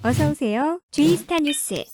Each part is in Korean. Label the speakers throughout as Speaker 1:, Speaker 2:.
Speaker 1: 어서오세요. G스타 뉴스.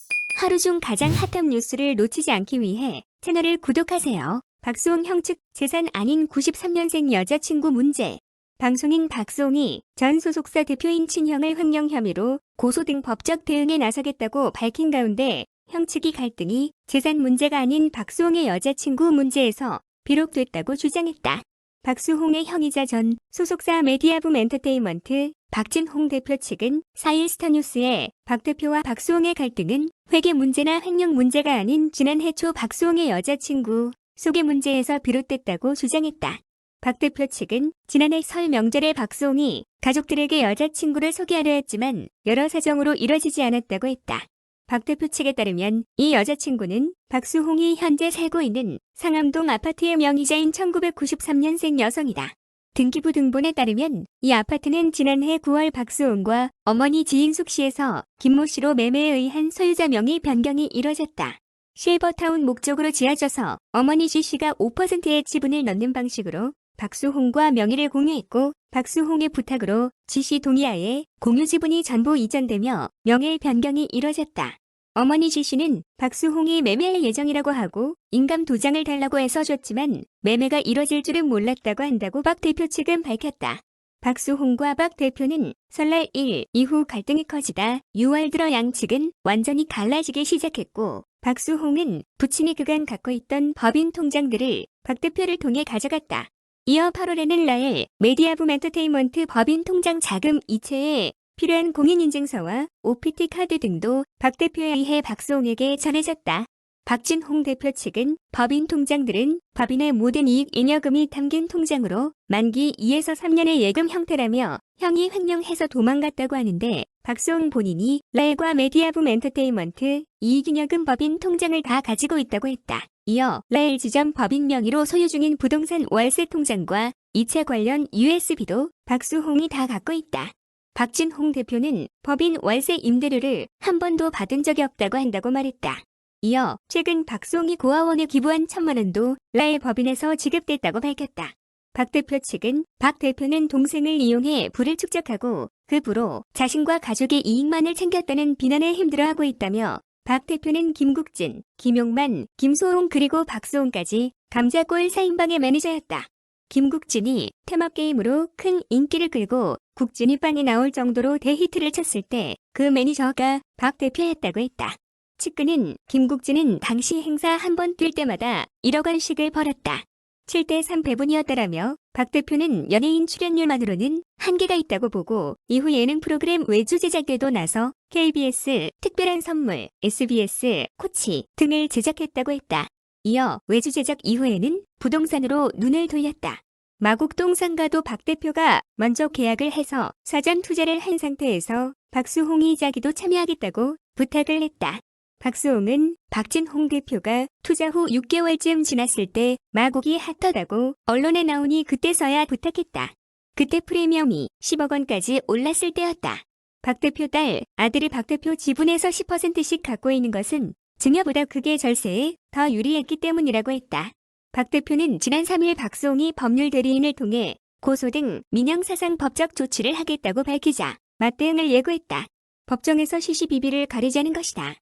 Speaker 1: 하루 중 가장 핫한 뉴스를 놓치지 않기 위해 채널을 구독하세요. 박수홍 형 측 재산 아닌 93년생 여자친구 문제. 방송인 박수홍이 전 소속사 대표인 친형을 횡령 혐의로 고소 등 법적 대응에 나서겠다고 밝힌 가운데 형 측이 갈등이 재산 문제가 아닌 박수홍의 여자친구 문제에서 비롯됐다고 주장했다. 박수홍의 형이자 전 소속사 메디아붐 엔터테인먼트 박진홍 대표 측은 4일 스타뉴스에 박 대표와 박수홍의 갈등은 회계 문제나 횡령 문제가 아닌 지난해 초 박수홍의 여자친구 소개 문제에서 비롯됐다고 주장했다. 박 대표 측은 지난해 설 명절에 박수홍이 가족들에게 여자친구를 소개하려 했지만 여러 사정으로 이뤄지지 않았다고 했다. 박 대표 측에 따르면 이 여자친구는 박수홍이 현재 살고 있는 상암동 아파트의 명의자인 1993년생 여성이다. 등기부 등본에 따르면 이 아파트는 지난해 9월 박수홍과 어머니 지인숙 씨에서 김모 씨로 매매에 의한 소유자 명의 변경이 이뤄졌다. 실버타운 목적으로 지어져서 어머니 지 씨가 5%의 지분을 넣는 방식으로 박수홍과 명의를 공유했고 박수홍의 부탁으로 지 씨 동의하에 공유 지분이 전부 이전되며 명의 변경이 이뤄졌다. 어머니 지 씨는 박수홍이 매매할 예정이라고 하고 인감 도장을 달라고 해서 줬지만 매매가 이뤄질 줄은 몰랐다고 한다고 박 대표 측은 밝혔다. 박수홍과 박 대표는 설날 1 이후 갈등이 커지다 6월 들어 양 측은 완전히 갈라지기 시작했고 박수홍은 부친이 그간 갖고 있던 법인 통장들을 박 대표를 통해 가져갔다. 이어 8월에는 라엘 메디아붐 엔터테인먼트 법인 통장 자금 이체에 필요한 공인인증서와 OPT 카드 등도 박 대표에 의해 박수홍에게 전해졌다. 박진홍 대표 측은 법인 통장들은 법인의 모든 이익 잉여금이 담긴 통장으로 만기 2에서 3년의 예금 형태라며 형이 횡령해서 도망갔다고 하는데 박수홍 본인이 라엘과 메디아붐 엔터테인먼트 이익잉여금 법인 통장을 다 가지고 있다고 했다. 이어 라엘 지점 법인 명의로 소유 중인 부동산 월세 통장과 이체 관련 USB도 박수홍이 다 갖고 있다. 박진홍 대표는 법인 월세 임대료를 한 번도 받은 적이 없다고 한다고 말했다. 이어 최근 박수홍이 고아원에 기부한 1,000만 원도 라엘 법인에서 지급됐다고 밝혔다. 박 대표 측은 박 대표는 동생을 이용해 부를 축적하고 그 부로 자신과 가족의 이익만을 챙겼다는 비난에 힘들어하고 있다며 박 대표는 김국진, 김용만, 김소홍 그리고 박수홍까지 감자골 4인방의 매니저였다. 김국진이 테마게임으로 큰 인기를 끌고 국진이 빵이 나올 정도로 대히트를 쳤을 때 그 매니저가 박 대표였다고 했다. 측근은 김국진은 당시 행사 한 번 뛸 때마다 1억 원씩을 벌었다. 7대3 배분이었다라며 박 대표는 연예인 출연료만으로는 한계가 있다고 보고 이후 예능 프로그램 외주 제작에도 나서 KBS 특별한 선물, SBS 코치 등을 제작했다고 했다. 이어 외주 제작 이후에는 부동산으로 눈을 돌렸다. 마곡동 상가도 박 대표가 먼저 계약을 해서 사전 투자를 한 상태에서 박수홍이 자기도 참여하겠다고 부탁을 했다. 박수홍은 박진홍 대표가 투자 후 6개월쯤 지났을 때 마곡이 핫하다고 언론에 나오니 그때서야 부탁했다. 그때 프리미엄이 10억 원까지 올랐을 때였다. 박 대표 딸, 아들이 박 대표 지분에서 10%씩 갖고 있는 것은 증여보다 그게 절세에 더 유리했기 때문이라고 했다. 박 대표는 지난 3일 박수홍이 법률 대리인을 통해 고소 등 민형사상 법적 조치를 하겠다고 밝히자 맞대응을 예고했다. 법정에서 시시비비를 가리자는 것이다.